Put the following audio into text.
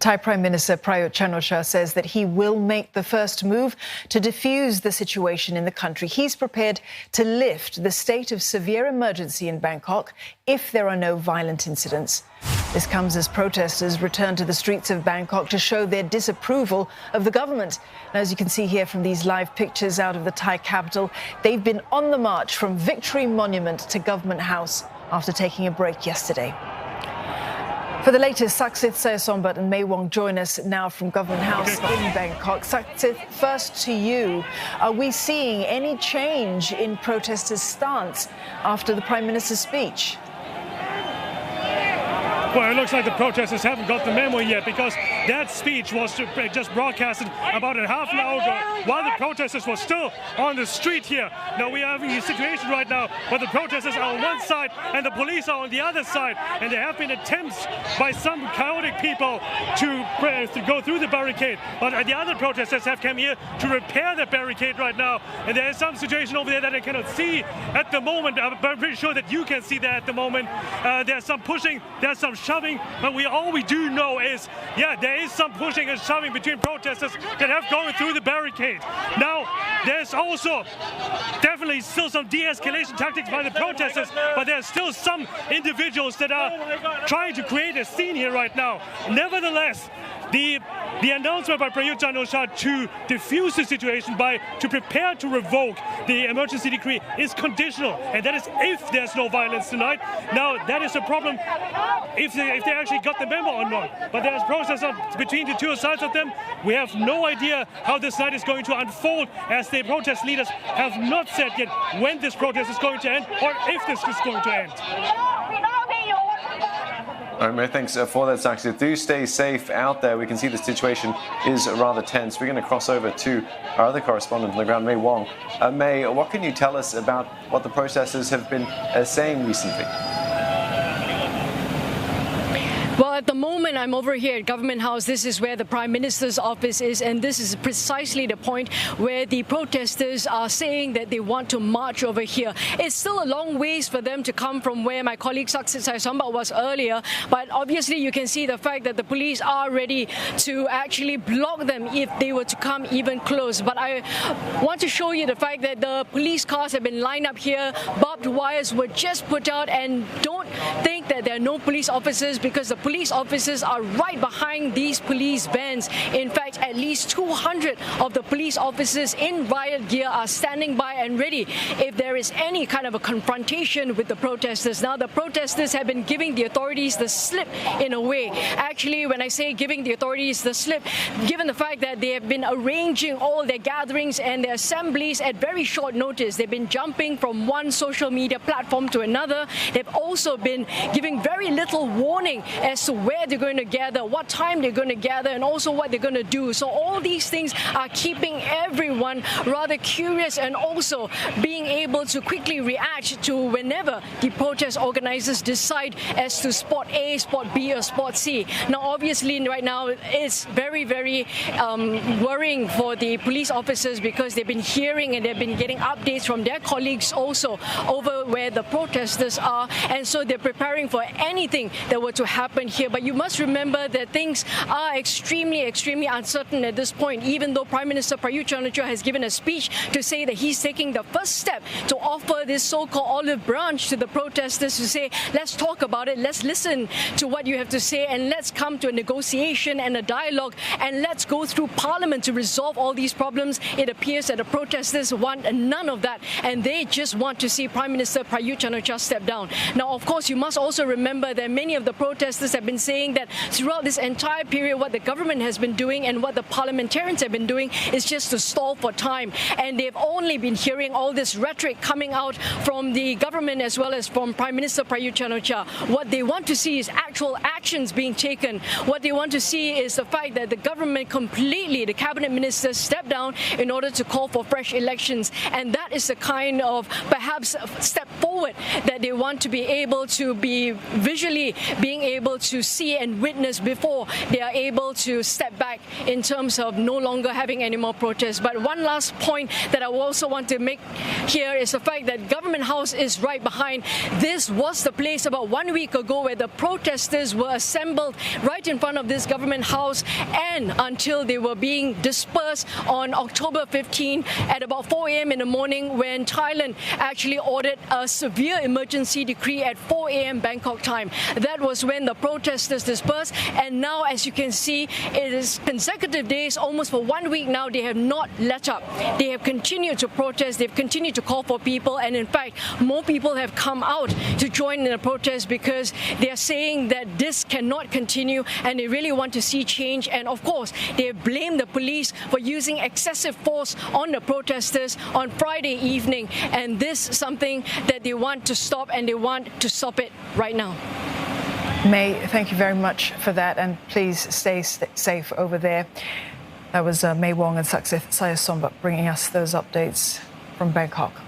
Thai Prime Minister Prayut Chan-o-cha says that he will make the first move to defuse the situation in the country. He's prepared to lift the state of severe emergency in Bangkok if there are no violent incidents. This comes as protesters return to the streets of Bangkok to show their disapproval of the government. And as you can see here from these live pictures out of the Thai capital, they've been on the march from Victory Monument to Government House after taking a break yesterday. For the latest, Saksit Sayasombat and May Wong join us now from Government House in Bangkok. Saksit, first to you. Are we seeing any change in protesters' stance after the Prime Minister's speech? Well, it looks like the protesters haven't got the memo yet, because that speech was just broadcasted about a half an hour ago while the protesters were still on the street here. Now we are having a situation right now where the protesters are on one side and the police are on the other side, and there have been attempts by some chaotic people to go through the barricade, but the other protesters have come here to repair the barricade right now, and there is some situation over there that I cannot see at the moment, but I'm pretty sure that you can see that at the moment. There's some pushing, there's some shoving, but all we do know is, yeah, there is some pushing and shoving between protesters that have gone through the barricade. Now, there's also definitely still some de-escalation tactics by the protesters, but there's still some individuals that are trying to create a scene here right now. Nevertheless, the announcement by Prayut Chan-o-cha to defuse the situation to prepare to revoke the emergency decree is conditional, and that is if there's no violence tonight. Now, that is a problem if they actually got the memo or not. But there's process between the two sides of them. We have no idea how this night is going to unfold, as the protest leaders have not said yet when this protest is going to end or if this is going to end. All right, May, thanks for that, Saksit. Do stay safe out there. We can see the situation is rather tense. We're going to cross over to our other correspondent on the ground, May Wong. May, what can you tell us about what the protesters have been saying recently? Well, at the moment, I'm over here at Government House. This is where the Prime Minister's office is, and this is precisely the point where the protesters are saying that they want to march over here. It's still a long ways for them to come from where my colleague Saksit Sayasombat was earlier, but obviously you can see the fact that the police are ready to actually block them if they were to come even close. But I want to show you the fact that the police cars have been lined up here, barbed wires were just put out, and don't think that there are no police officers, because the police officers are right behind these police vans. In fact, at least 200 of the police officers in riot gear are standing by and ready if there is any kind of a confrontation with the protesters. Now, the protesters have been giving the authorities the slip in a way. Actually, when I say giving the authorities the slip, given the fact that they have been arranging all their gatherings and their assemblies at very short notice, they've been jumping from one social media platform to another. They've also been giving very little warning as to where they're going to gather, what time they're going to gather, and also what they're going to do. So all these things are keeping everyone rather curious, and also being able to quickly react to whenever the protest organizers decide as to spot A, spot B, or spot C. Now, obviously, right now, it's very, very worrying for the police officers, because they've been hearing and they've been getting updates from their colleagues also over where the protesters are, and so they're preparing for anything that were to happen here. But you must remember that things are extremely, extremely uncertain at this point, even though Prime Minister Prayut Chan-o-cha has given a speech to say that he's taking the first step to offer this so-called olive branch to the protesters to say, let's talk about it, let's listen to what you have to say, and let's come to a negotiation and a dialogue, and let's go through Parliament to resolve all these problems. It appears that the protesters want none of that, and they just want to see Prime Minister Prayut Chan-o-cha step down. Now, of course, you must also remember that many of the protesters have been saying that throughout this entire period, what the government has been doing and what the parliamentarians have been doing is just to stall for time. And they've only been hearing all this rhetoric coming out from the government as well as from Prime Minister Prayut Chan-o-cha. What they want to see is actual actions being taken. What they want to see is the fact that the government completely, the cabinet ministers, step down in order to call for fresh elections. And that is the kind of perhaps step forward that they want to be able to be visually being able to see and witness before they are able to step back in terms of no longer having any more protests. But one last point that I also want to make here is the fact that Government House is right behind. This was the place about 1 week ago where the protesters were assembled right in front of this Government House, and until they were being dispersed on October 15 at about 4 a.m. in the morning, when Thailand actually ordered a severe emergency decree at 4 a.m. Bangkok time. That was when the protesters dispersed, and now, as you can see, it is consecutive days, almost for 1 week now, they have not let up. They have continued to protest, they've continued to call for people, and in fact, more people have come out to join in the protest because they are saying that this cannot continue and they really want to see change. And of course, they have blamed the police for using excessive force on the protesters on Friday evening, and this is something that they want to stop, and they want to stop it right now. May, thank you very much for that, and please stay safe over there. That was May Wong and Saksith Sayasombak bringing us those updates from Bangkok.